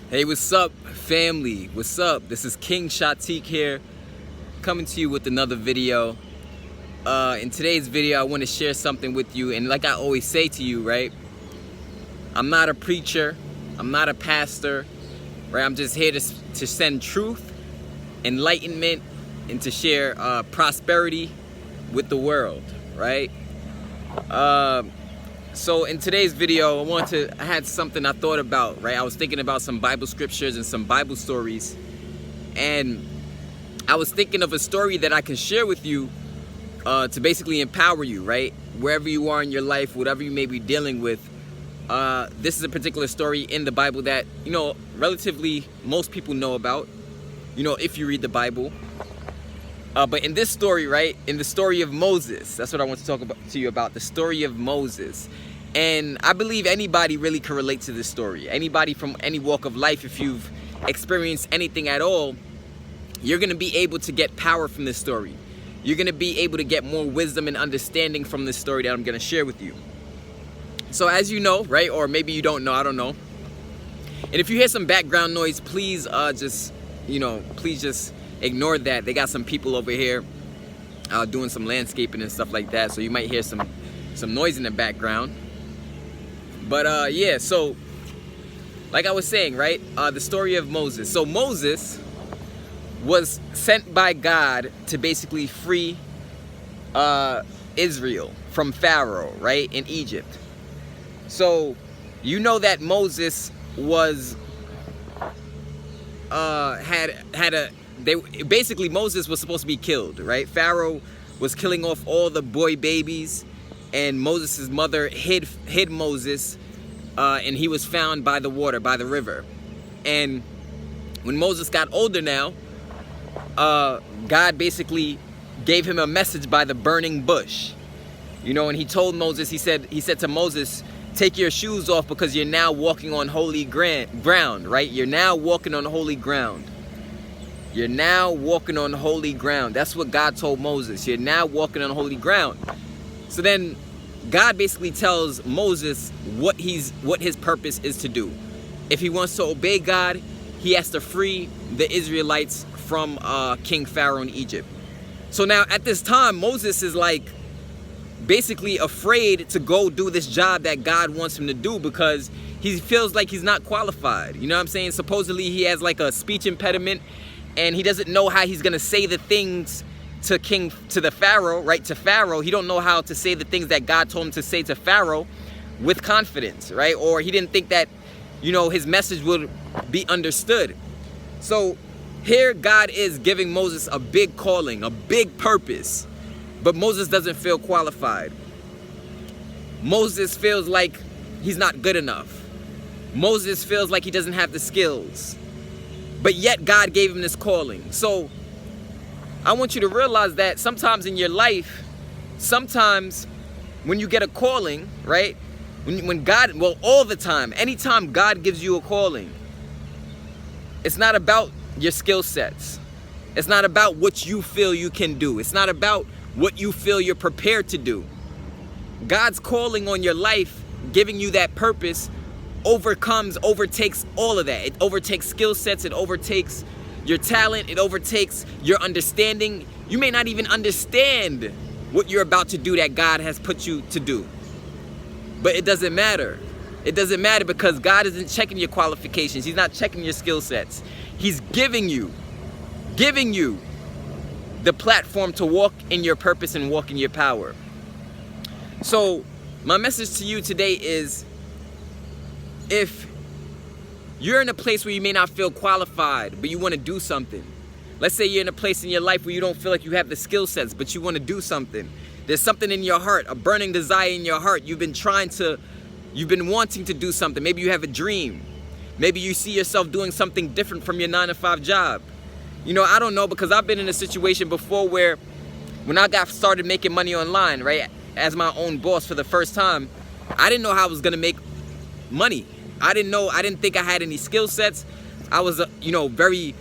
Hey, what's up, family? What's up? This is King Shatik here, coming to you with another video. In today's video, I want to share something with you, and like I always say to you, right? I'm not a preacher, I'm not a pastor, right? I'm just here to send truth, enlightenment, and to share prosperity with the world, right? So in today's video, I had something I thought about, right? I was thinking about some Bible scriptures and some Bible stories, and I was thinking of a story that I can share with you to basically empower you, right? Wherever you are in your life, whatever you may be dealing with, this is a particular story in the Bible that, relatively most people know about, if you read the Bible. But in this story, right, in the story of Moses, that's what I want to talk to you about, the story of Moses. And I believe anybody really can relate to this story. Anybody from any walk of life, if you've experienced anything at all, you're going to be able to get power from this story. You're going to be able to get more wisdom and understanding from this story that I'm going to share with you. So as you know, right, or maybe you don't know, I don't know. And if you hear some background noise, please just ignore that. They got some people over here doing some landscaping and stuff like that, so you might hear some noise in the background. But yeah, so like I was saying, right, the story of Moses. So Moses was sent by God to basically free Israel from Pharaoh, right, in Egypt. So you know that Moses was basically Moses was supposed to be killed, right? Pharaoh was killing off all the boy babies, and Moses' mother hid Moses, and he was found by the water, by the river. And when Moses got older now, God basically gave him a message by the burning bush, and he told Moses, he said to Moses, take your shoes off because you're now walking on holy ground, right? You're now walking on holy ground. You're now walking on holy ground. That's what God told Moses. You're now walking on holy ground. So then God basically tells Moses what his purpose is to do. If he wants to obey God, he has to free the Israelites from King Pharaoh in Egypt. So now at this time, Moses is like basically afraid to go do this job that God wants him to do because he feels like he's not qualified. You know what I'm saying? Supposedly he has like a speech impediment, and he doesn't know how he's gonna say the things to the Pharaoh, right? To Pharaoh, he don't know how to say the things that God told him to say to Pharaoh with confidence, right? Or he didn't think that, his message would be understood. So here God is giving Moses a big calling, a big purpose, but Moses doesn't feel qualified. Moses feels like he's not good enough. Moses feels like he doesn't have the skills. But yet God gave him this calling. So I want you to realize that sometimes in your life, sometimes when you get a calling, right? When God, well, all the time, anytime God gives you a calling, it's not about your skill sets. It's not about what you feel you can do. It's not about what you feel you're prepared to do. God's calling on your life, giving you that purpose, overtakes all of that. It overtakes skill sets, it overtakes your talent, it overtakes your understanding. You may not even understand what you're about to do that God has put you to do. But it doesn't matter. It doesn't matter because God isn't checking your qualifications. He's not checking your skill sets. He's giving you the platform to walk in your purpose and walk in your power. So my message to you today is, if you're in a place where you may not feel qualified, but you want to do something. Let's say you're in a place in your life where you don't feel like you have the skill sets, but you want to do something. There's something in your heart, a burning desire in your heart. You've been wanting to do something. Maybe you have a dream. Maybe you see yourself doing something different from your 9-to-5 job. I don't know, because I've been in a situation before where when I got started making money online, right, as my own boss for the first time, I didn't know how I was going to make money. I didn't think I had any skill sets. I was, very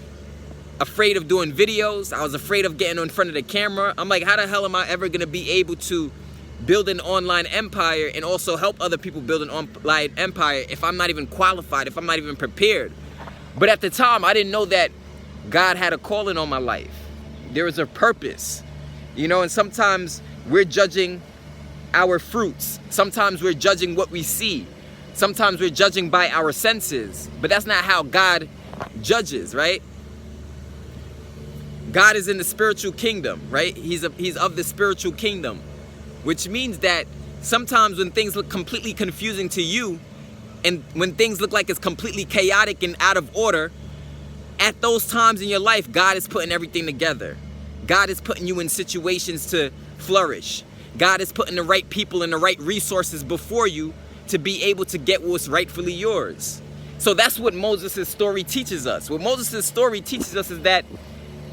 afraid of doing videos. I was afraid of getting in front of the camera. I'm like, how the hell am I ever going to be able to build an online empire and also help other people build an online empire if I'm not even qualified, if I'm not even prepared? But at the time, I didn't know that God had a calling on my life. There was a purpose, you know, and sometimes we're judging our fruits. Sometimes we're judging what we see. Sometimes we're judging by our senses, but that's not how God judges, right? God is in the spiritual kingdom, right? He's of the spiritual kingdom, which means that sometimes when things look completely confusing to you, and when things look like it's completely chaotic and out of order, at those times in your life, God is putting everything together. God is putting you in situations to flourish. God is putting the right people and the right resources before you to be able to get what's rightfully yours. So that's what Moses' story teaches us. What Moses' story teaches us is that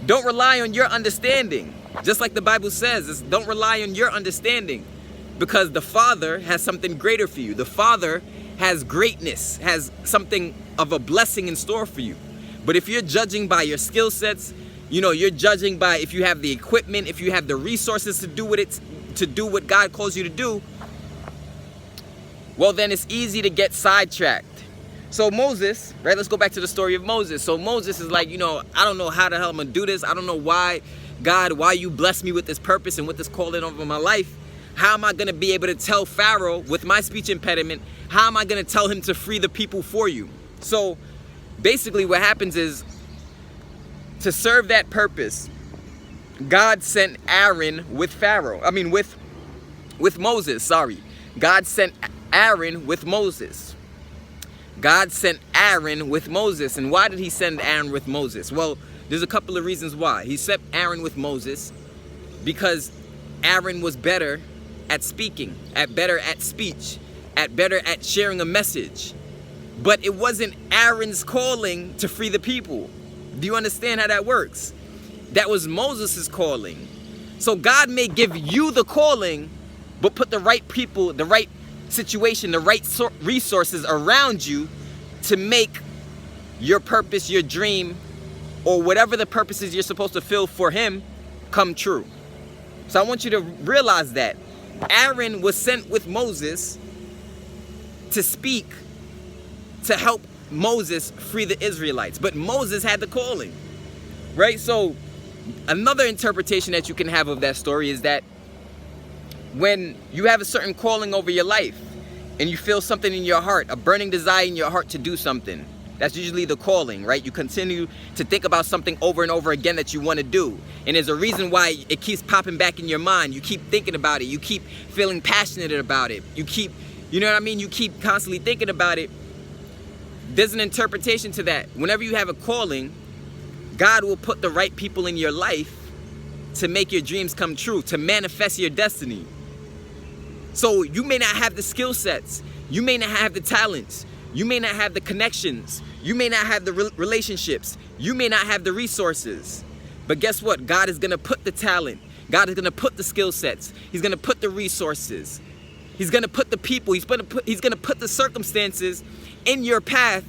don't rely on your understanding. Just like the Bible says, don't rely on your understanding, because the Father has something greater for you. The Father has greatness, has something of a blessing in store for you. But if you're judging by your skill sets, you know, you're judging by if you have the equipment, if you have the resources to do what God calls you to do, well, then it's easy to get sidetracked. So Moses, right, let's go back to the story of Moses. So Moses is like, you know, I don't know how the hell I'm gonna do this. I don't know why, God, why you bless me with this purpose and with this calling over my life. How am I gonna be able to tell Pharaoh with my speech impediment, how am I gonna tell him to free the people for you? So basically what happens is, to serve that purpose, God sent Aaron with Moses, sorry. God sent Aaron with Moses. God sent Aaron with Moses. And why did he send Aaron with Moses? Well, there's a couple of reasons why. He sent Aaron with Moses because Aaron was better at speaking, better at speech, better at sharing a message. But it wasn't Aaron's calling to free the people. Do you understand how that works? That was Moses' calling. So God may give you the calling, but put the right people, the right situation, the right resources around you to make your purpose, your dream, or whatever the purposes you're supposed to fill for him come true. So I want you to realize that Aaron was sent with Moses to speak, to help Moses free the Israelites, but Moses had the calling, right? So another interpretation that you can have of that story is that when you have a certain calling over your life and you feel something in your heart, a burning desire in your heart to do something, that's usually the calling, right? You continue to think about something over and over again that you want to do, and there's a reason why it keeps popping back in your mind. You keep thinking about it, you keep feeling passionate about it, you keep, you know what I mean, you keep constantly thinking about it. There's an interpretation to that. Whenever you have a calling, God will put the right people in your life to make your dreams come true, to manifest your destiny. So you may not have the skill sets, you may not have the talents, you may not have the connections, you may not have the relationships, you may not have the resources. But guess what? God is gonna put the talent, God is gonna put the skill sets, he's gonna put the resources, he's gonna put the people, he's gonna put the circumstances in your path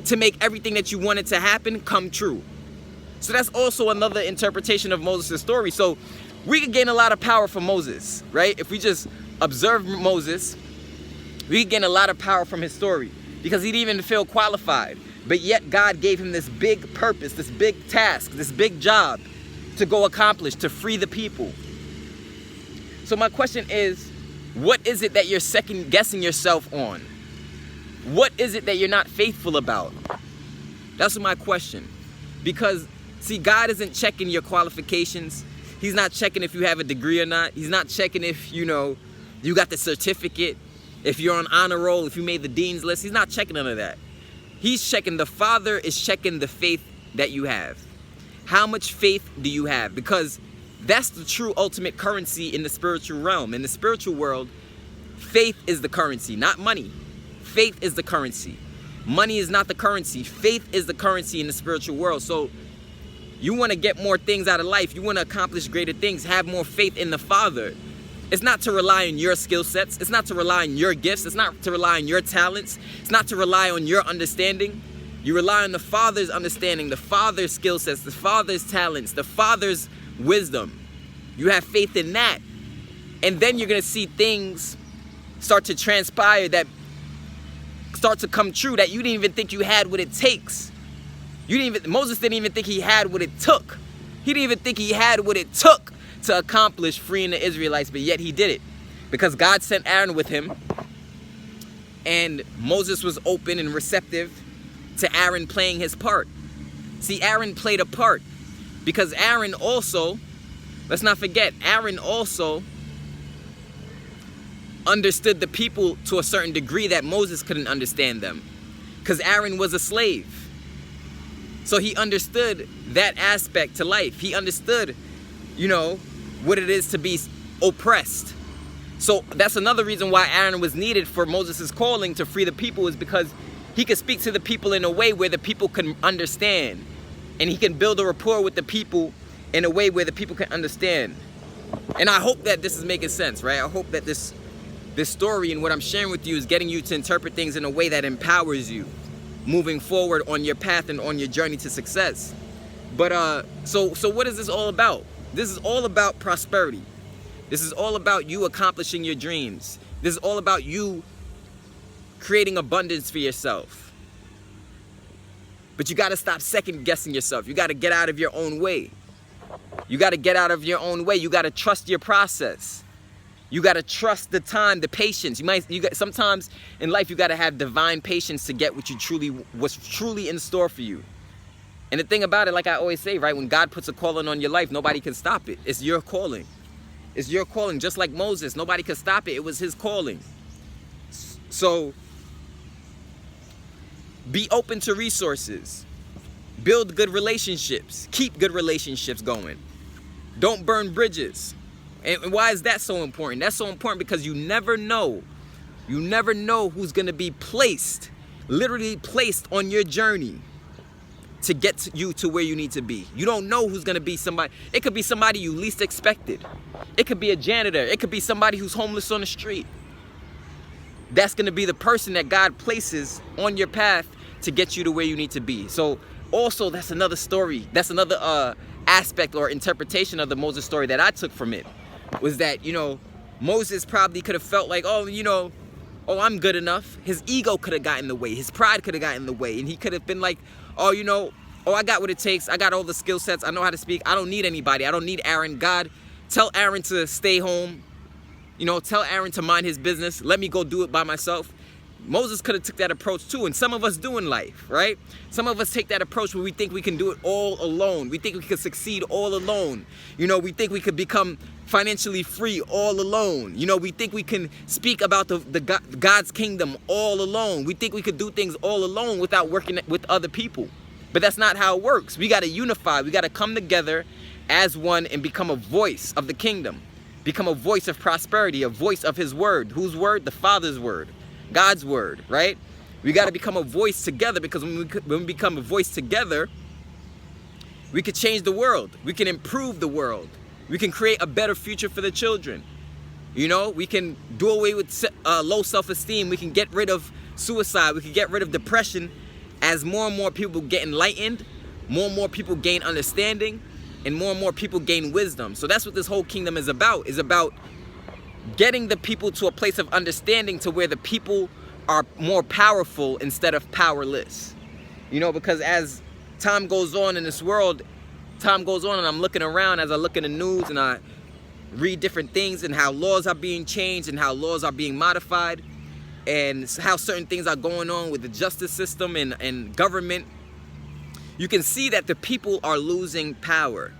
to make everything that you wanted to happen come true. So that's also another interpretation of Moses' story. So we could gain a lot of power from Moses, right? If we just observe Moses, we could gain a lot of power from his story, because he didn't even feel qualified. But yet God gave him this big purpose, this big task, this big job to go accomplish, to free the people. So my question is, what is it that you're second guessing yourself on? What is it that you're not faithful about? That's my question. Because, see, God isn't checking your qualifications. He's not checking if you have a degree or not. He's not checking if, you know, you got the certificate, if you're on honor roll, if you made the dean's list. He's not checking none of that. He's checking, the Father is checking the faith that you have. How much faith do you have? Because that's the true ultimate currency in the spiritual realm. In the spiritual world, faith is the currency, not money. Faith is the currency. Money is not the currency. Faith is the currency in the spiritual world. So you want to get more things out of life. You want to accomplish greater things. Have more faith in the Father. It's not to rely on your skill sets. It's not to rely on your gifts. It's not to rely on your talents. It's not to rely on your understanding. You rely on the Father's understanding, the Father's skill sets, the Father's talents, the Father's wisdom. You have faith in that. And then you're going to see things start to transpire that start to come true that you didn't even think you had what it takes. Moses didn't even think he had what it took. He didn't even think he had what it took to accomplish freeing the Israelites, but yet he did it. Because God sent Aaron with him, and Moses was open and receptive to Aaron playing his part. See, Aaron played a part because Aaron also, let's not forget, Aaron also understood the people to a certain degree that Moses couldn't understand them, because Aaron was a slave. So he understood that aspect to life. He understood, you know, what it is to be oppressed. So that's another reason why Aaron was needed for Moses' calling to free the people, is because he could speak to the people in a way where the people can understand. And he can build a rapport with the people in a way where the people can understand. And I hope that this is making sense, right? I hope that this story and what I'm sharing with you is getting you to interpret things in a way that empowers you moving forward on your path and on your journey to success. But so what is this all about? This is all about prosperity. This is all about you accomplishing your dreams. This is all about you creating abundance for yourself. But you got to stop second guessing yourself. You got to get out of your own way. You got to get out of your own way. You got to trust your process. You got to trust the time, the patience. Sometimes in life you got to have divine patience to get what's truly in store for you. And the thing about it, like I always say, right, when God puts a calling on your life, nobody can stop it. It's your calling. It's your calling. Just like Moses, nobody could stop it. It was his calling. So be open to resources. Build good relationships. Keep good relationships going. Don't burn bridges. And why is that so important? That's so important because you never know. You never know who's going to be placed, literally placed on your journey to get you to where you need to be. You don't know who's going to be somebody. It could be somebody you least expected. It could be a janitor. It could be somebody who's homeless on the street. That's going to be the person that God places on your path to get you to where you need to be. So also, that's another story. That's another aspect or interpretation of the Moses story that I took from it, was that, you know, Moses probably could have felt like, oh, you know, oh, I'm good enough. His ego could have gotten in the way. His pride could have gotten in the way. And he could have been like, oh, you know, oh, I got what it takes. I got all the skill sets. I know how to speak. I don't need anybody. I don't need Aaron. God, tell Aaron to stay home. You know, tell Aaron to mind his business. Let me go do it by myself. Moses could have took that approach too. And some of us do in life, right? Some of us take that approach where we think we can do it all alone. We think we can succeed all alone. You know, we think we could become financially free all alone. You know, we think we can speak about God's kingdom all alone. We think we could do things all alone without working with other people. But that's not how it works. We got to unify. We got to come together as one and become a voice of the kingdom. Become a voice of prosperity, a voice of his word. Whose word? The Father's word. God's word, right? We got to become a voice together, because when we become a voice together, we could change the world. We can improve the world. We can create a better future for the children. You know, we can do away with low self-esteem. We can get rid of suicide. We can get rid of depression. As more and more people get enlightened, more and more people gain understanding, and more people gain wisdom. So that's what this whole kingdom is about getting the people to a place of understanding, to where the people are more powerful instead of powerless. You know, because as time goes on in this world, and I'm looking around, as I look in the news and I read different things and how laws are being changed and how laws are being modified and how certain things are going on with the justice system and government, you can see that the people are losing power.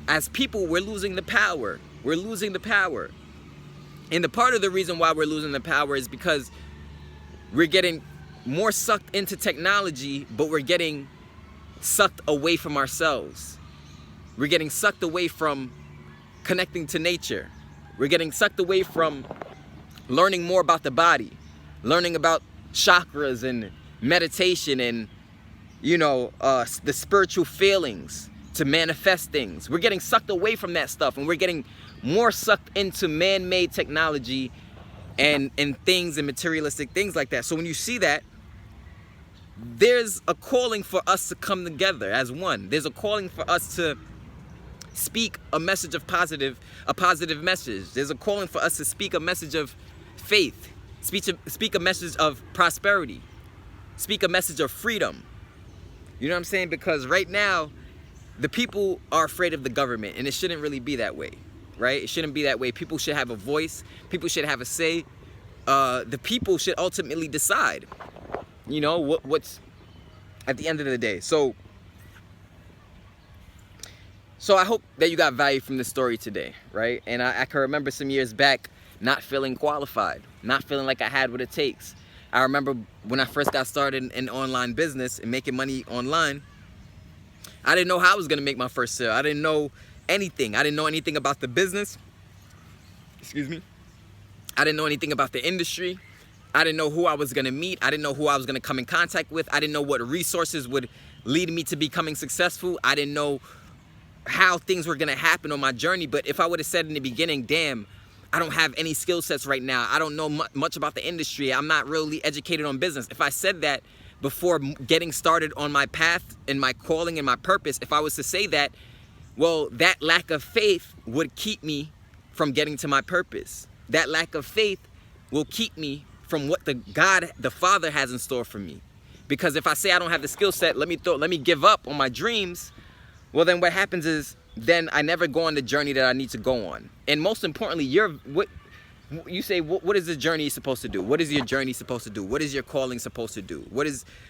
As people, we're losing the power. We're losing the power. And the part of the reason why we're losing the power is because we're getting more sucked into technology, but we're getting sucked away from ourselves. We're getting sucked away from connecting to nature. We're getting sucked away from learning more about the body, learning about chakras and meditation and, you know, the spiritual feelings to manifest things. We're getting sucked away from that stuff, and we're getting more sucked into man-made technology and things and materialistic things like that. So when you see that, there's a calling for us to come together as one. There's a calling for us to speak a message of a positive message. There's a calling for us to speak a message of faith, speak a message of prosperity, speak a message of freedom. You know what I'm saying? Because right now, the people are afraid of the government, and it shouldn't really be that way, right? It shouldn't be that way. People should have a voice. People should have a say. The people should ultimately decide, you know, what's at the end of the day. So I hope that you got value from this story today, right? And I can remember some years back not feeling qualified, not feeling like I had what it takes. I remember when I first got started in online business and making money online, I didn't know how I was going to make my first sale. I didn't know anything. I didn't know anything about the business. Excuse me. I didn't know anything about the industry. I didn't know who I was going to meet. I didn't know who I was going to come in contact with. I didn't know what resources would lead me to becoming successful. I didn't know how things were going to happen on my journey. But if I would have said in the beginning, damn, I don't have any skill sets right now. I don't know much about the industry. I'm not really educated on business. If I said that before getting started on my path and my calling and my purpose, if I was to say that, well, that lack of faith would keep me from getting to my purpose. That lack of faith will keep me from what the Father has in store for me. Because if I say I don't have the skill set, let me give up on my dreams, well, then what happens is then I never go on the journey that I need to go on. And most importantly, what is the journey supposed to do? What is your journey supposed to do? What is your calling supposed to do?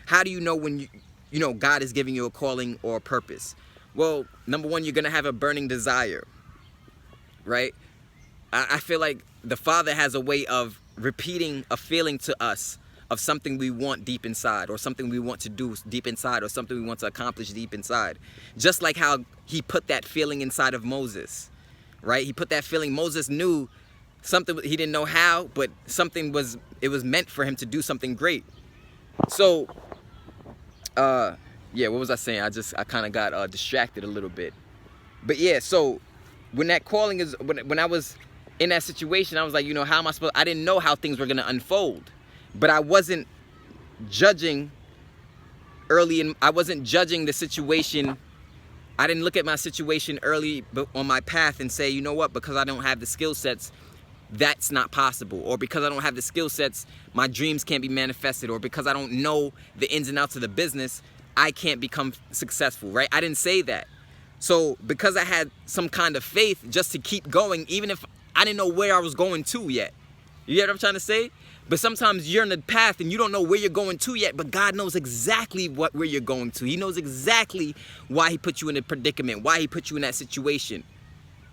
How do you know when you know God is giving you a calling or a purpose? Well, number one, you're gonna have a burning desire, right? I feel like the Father has a way of repeating a feeling to us of something we want deep inside, or something we want to do deep inside, or something we want to accomplish deep inside. Just like how he put that feeling inside of Moses, right? He put that feeling. Moses knew something, he didn't know how, but it was meant for him to do something great. So, yeah, what was I saying? I kind of got distracted a little bit. But yeah, so when that calling is, when I was in that situation, I was like, you know, how am I supposed, I didn't know how things were going to unfold. But I wasn't judging I wasn't judging the situation. I didn't look at my situation early on my path and say, you know what, because I don't have the skill sets, that's not possible. Or because I don't have the skill sets, my dreams can't be manifested. Or because I don't know the ins and outs of the business, I can't become successful, right? I didn't say that. So because I had some kind of faith just to keep going, even if I didn't know where I was going to yet. You get what I'm trying to say? But sometimes you're in the path and you don't know where you're going to yet, but God knows exactly where you're going to. He knows exactly why he put you in a predicament, why he put you in that situation,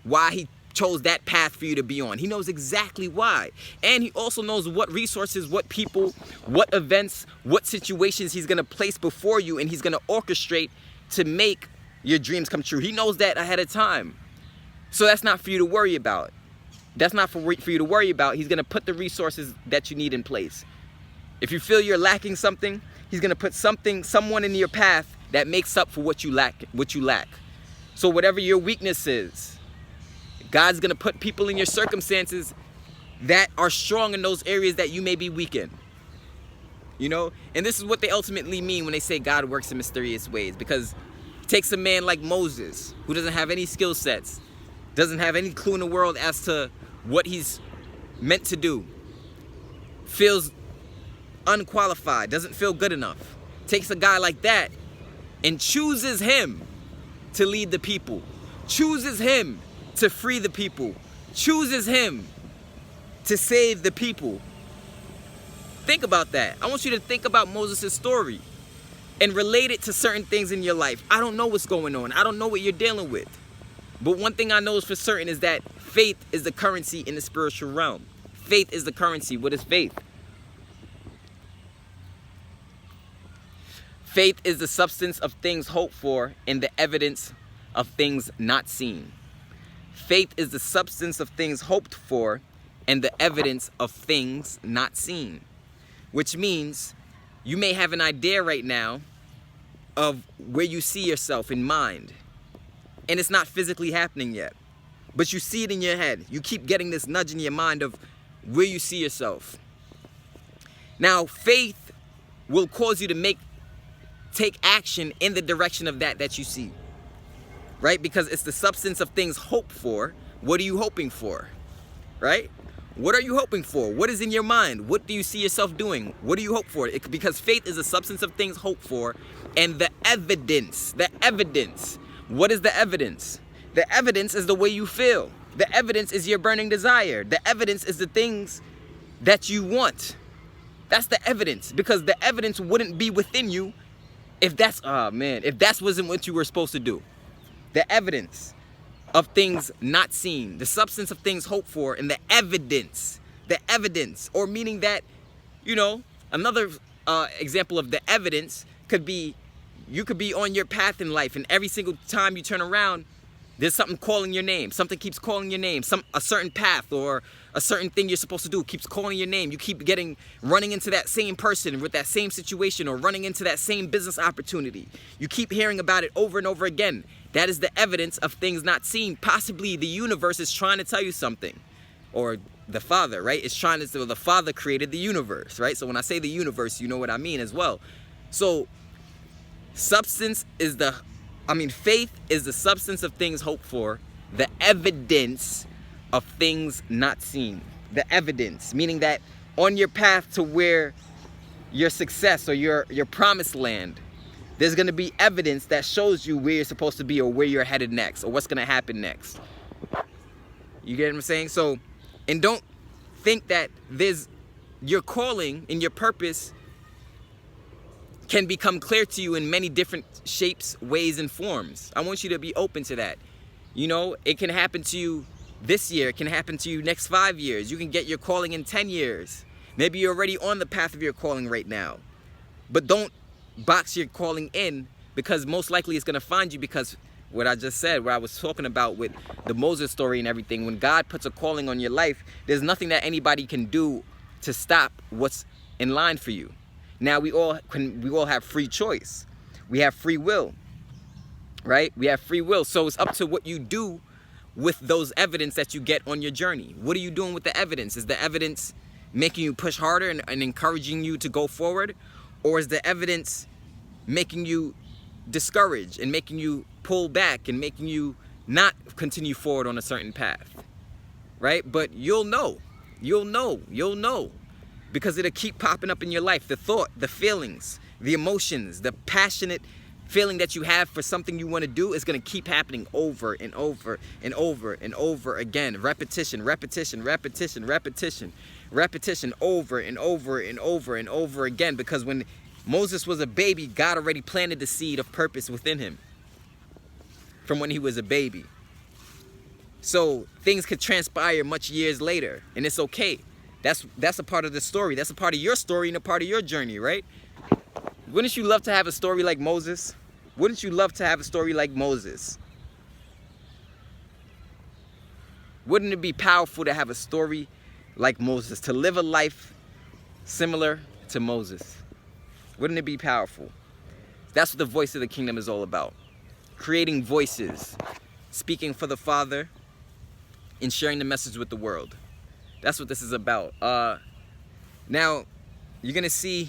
why he chose that path for you to be on. He knows exactly why. And he also knows what resources, what people, what events, what situations he's going to place before you, and he's going to orchestrate to make your dreams come true. He knows that ahead of time. So that's not for you to worry about. That's not for you to worry about. He's going to put the resources that you need in place. If you feel you're lacking something, he's going to put someone in your path that makes up for what you lack. So whatever your weakness is, God's going to put people in your circumstances that are strong in those areas that you may be weak in. You know? And this is what they ultimately mean when they say God works in mysterious ways. Because it takes a man like Moses, who doesn't have any skill sets, doesn't have any clue in the world as to what he's meant to do, feels unqualified, doesn't feel good enough. Takes a guy like that and chooses him to lead the people, chooses him to free the people, chooses him to save the people. Think about that. I want you to think about Moses' story and relate it to certain things in your life. I don't know what's going on. I don't know what you're dealing with. But one thing I know is for certain is that faith is the currency in the spiritual realm. Faith is the currency. What is faith? Faith is the substance of things hoped for and the evidence of things not seen. Faith is the substance of things hoped for and the evidence of things not seen. Which means you may have an idea right now of where you see yourself in mind. And it's not physically happening yet. But you see it in your head. You keep getting this nudge in your mind of where you see yourself. Now, faith will cause you to take action in the direction of that you see. Right? Because it's the substance of things hoped for. What are you hoping for? Right? What are you hoping for? What is in your mind? What do you see yourself doing? What do you hope for? Because faith is the substance of things hoped for, and the evidence. What is the evidence? The evidence is the way you feel. The evidence is your burning desire. The evidence is the things that you want. That's the evidence, because the evidence wouldn't be within you if that's, if that wasn't what you were supposed to do. The evidence of things not seen, the substance of things hoped for, and the evidence, or meaning that, you know, another example of the evidence could be, you could be on your path in life, and every single time you turn around, there's something calling your name. Something keeps calling your name. A certain path or a certain thing you're supposed to do keeps calling your name. You keep running into that same person with that same situation, or running into that same business opportunity. You keep hearing about it over and over again. That is the evidence of things not seen. Possibly the universe is trying to tell you something, or the Father, right? It's trying to say, the Father created the universe, right? So when I say the universe, you know what I mean as well. So faith is the substance of things hoped for, the evidence of things not seen. The evidence, meaning that on your path to where your success or your promised land, there's going to be evidence that shows you where you're supposed to be, or where you're headed next, or what's going to happen next. You get what I'm saying? So, and don't think that your calling and your purpose can become clear to you in many different shapes, ways, and forms. I want you to be open to that. You know, it can happen to you this year. It can happen to you next 5 years. You can get your calling in 10 years. Maybe you're already on the path of your calling right now. But don't box your calling in, because most likely it's going to find you, because what I just said, what I was talking about with the Moses story and everything, when God puts a calling on your life, there's nothing that anybody can do to stop what's in line for you. Now we all have free choice. We have free will, right? We have free will. So it's up to what you do with those evidence that you get on your journey. What are you doing with the evidence? Is the evidence making you push harder and encouraging you to go forward? Or is the evidence making you discouraged and making you pull back and making you not continue forward on a certain path, right? But you'll know, because it'll keep popping up in your life. The thought, the feelings, the emotions, the passionate feeling that you have for something you want to do is going to keep happening over and over and over and over again. Repetition over and over and over and over again. Because when Moses was a baby, God already planted the seed of purpose within him from when he was a baby. So things could transpire much years later, and it's okay. That's a part of the story. That's a part of your story and a part of your journey, right? Wouldn't you love to have a story like Moses? Wouldn't you love to have a story like Moses? Wouldn't it be powerful to have a story like Moses, to live a life similar to Moses? Wouldn't it be powerful? That's what the voice of the kingdom is all about. Creating voices, speaking for the Father, and sharing the message with the world. That's what this is about. Now, you're going to see,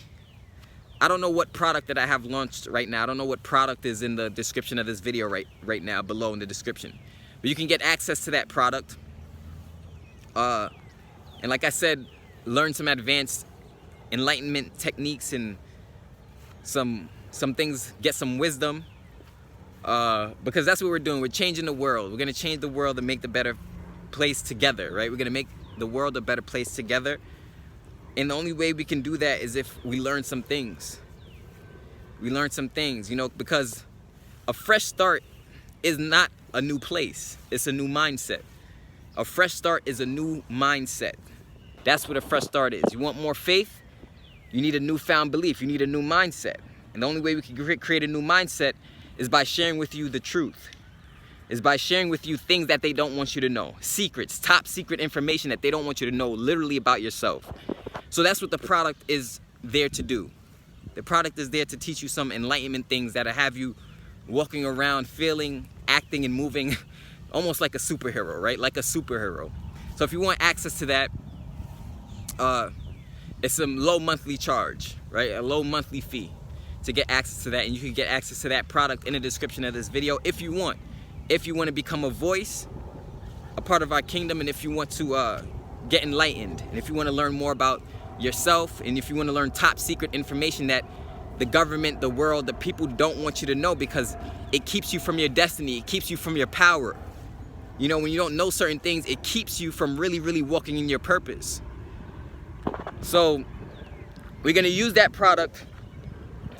I don't know what product that I have launched right now. I don't know what product is in the description of this video right now, below in the description. But you can get access to that product. And like I said, learn some advanced enlightenment techniques and some things, get some wisdom. Because that's what we're doing. We're changing the world. We're going to change the world and make the better place together, right? We're going to make the world a better place together. And the only way we can do that is if we learn some things. We learn some things, you know, because a fresh start is not a new place. It's a new mindset. A fresh start is a new mindset. That's what a fresh start is. You want more faith? You need a newfound belief. You need a new mindset. And the only way we can create a new mindset is by sharing with you the truth. Is by sharing with you things that they don't want you to know. Secrets, top secret information that they don't want you to know, literally about yourself. So that's what the product is there to do. The product is there to teach you some enlightenment things that'll have you walking around, feeling, acting, and moving almost like a superhero, right? Like a superhero. So if you want access to that, it's some low monthly charge, right? A low monthly fee to get access to that. And you can get access to that product in the description of this video if you want. If you want to become a voice, a part of our kingdom, and if you want to get enlightened. And if you want to learn more about yourself, and if you want to learn top secret information that the government, the world, the people don't want you to know, because it keeps you from your destiny, it keeps you from your power. You know, when you don't know certain things, it keeps you from really, really walking in your purpose. So we're going to use that product,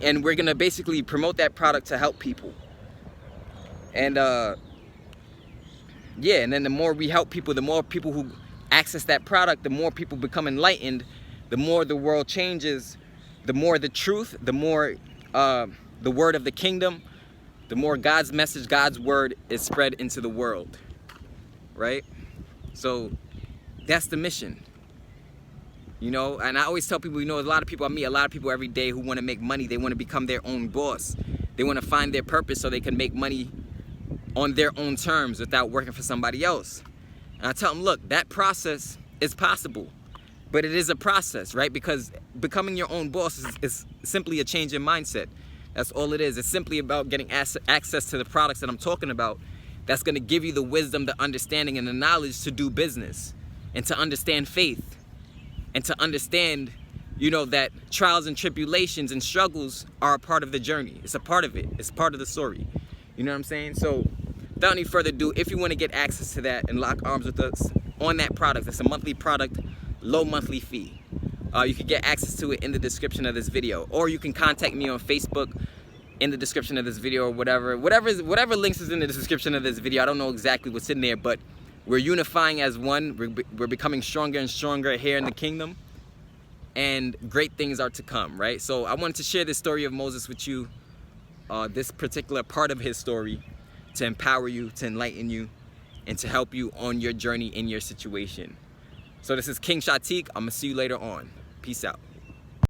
and we're going to basically promote that product to help people. And yeah, and then the more we help people, the more people who access that product, the more people become enlightened, the more the world changes, the more the truth, the more the word of the kingdom, the more God's message, God's word is spread into the world, right? So that's the mission, you know. And I always tell people, you know, a lot of people, I meet a lot of people every day who want to make money. They want to become their own boss. They want to find their purpose so they can make money on their own terms without working for somebody else. And I tell them, look, that process is possible, but it is a process, right? Because becoming your own boss is simply a change in mindset. That's all it is. It's simply about getting access to the products that I'm talking about. That's going to give you the wisdom, the understanding, and the knowledge to do business, and to understand faith, and to understand, you know, that trials and tribulations and struggles are a part of the journey. It's a part of it. It's part of the story. You know what I'm saying? So without any further ado, if you want to get access to that and lock arms with us on that product, it's a monthly product, low monthly fee. You can get access to it in the description of this video, or you can contact me on Facebook in the description of this video, or whatever links is in the description of this video. I don't know exactly what's in there, but we're unifying as one. We're becoming stronger and stronger here in the kingdom, and great things are to come, right? So I wanted to share this story of Moses with you, this particular part of his story, to empower you, to enlighten you, and to help you on your journey in your situation. So this is King Shatik. I'm gonna see you later on. Peace out.